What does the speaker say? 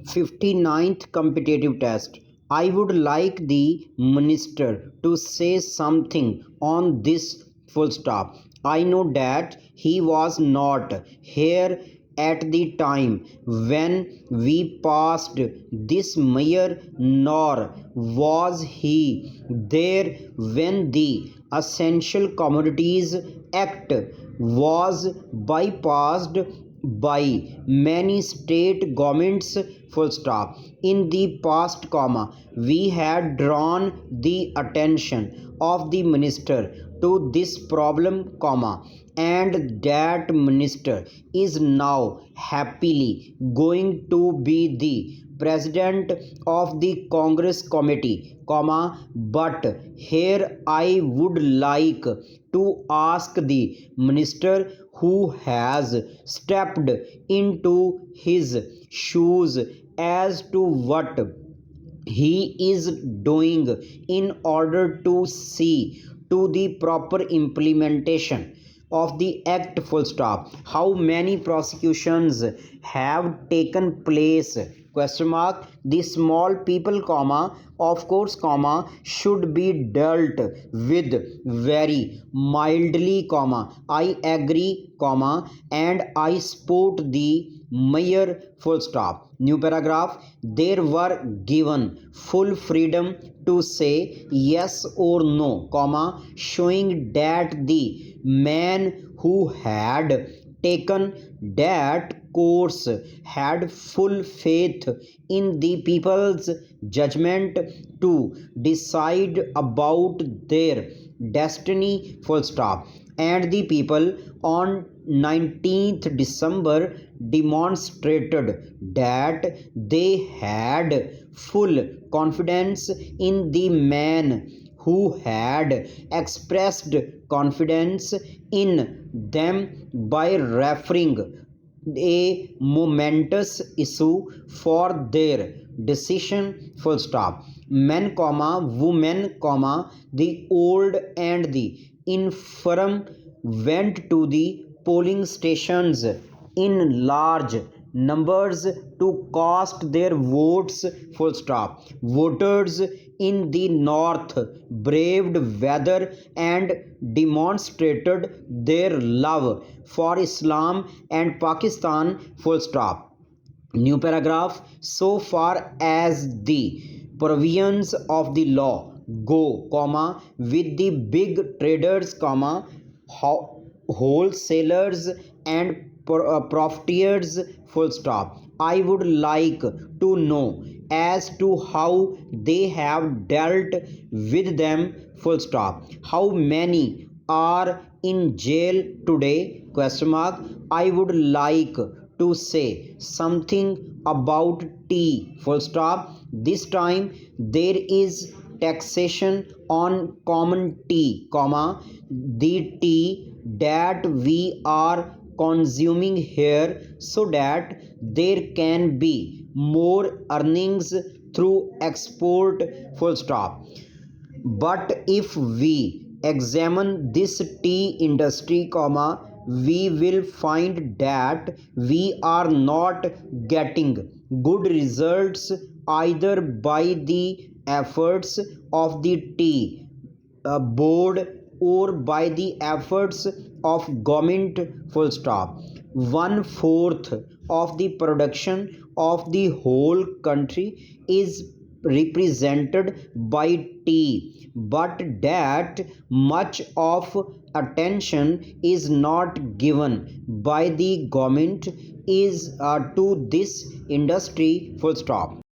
59th competitive test. I would like the minister to say something on this full stop. I know that he was not here at the time when we passed this measure, nor was he there when the Essential Commodities Act was bypassed by many state governments. Full stop. In the past, we had drawn the attention of the minister to this problem, and that minister is now happily going to be the president of the Congress committee, but here I would like to ask the minister who has stepped into his shoes as to what he is doing in order to see to the proper implementation of the act. Full stop. How many prosecutions have taken place? Question mark. The small people, of course, should be dealt with very mildly, I agree, and I support the mayor. Full stop. New paragraph. There were given full freedom to say yes or no, showing that the man who had taken that course had full faith in the people's judgment to decide about their destiny. Full stop. And the people on 19th December demonstrated that they had full confidence in the man who had expressed confidence in them by referring a momentous issue for their decision. Full stop. Men, women, the old and the infirm went to the polling stations in large numbers to cast their votes. Full stop. Voters in the north braved weather and demonstrated their love for Islam and Pakistan. Full stop. New paragraph. So far as the provisions of the law go, with the big traders, wholesalers and profiteers. Full stop. I would like to know as to how they have dealt with them. Full stop. How many are in jail today? Question mark. I would like to say something about tea. Full stop. This time there is taxation on common tea, the tea that we are consuming here, so that there can be more earnings through export. Full stop. But if we examine this tea industry, we will find that we are not getting good results either by the efforts of the tea board or by the efforts of government. Full stop. 1/4 of the production of the whole country is represented by tea, but that much of attention is not given by the government is to this industry. Full stop.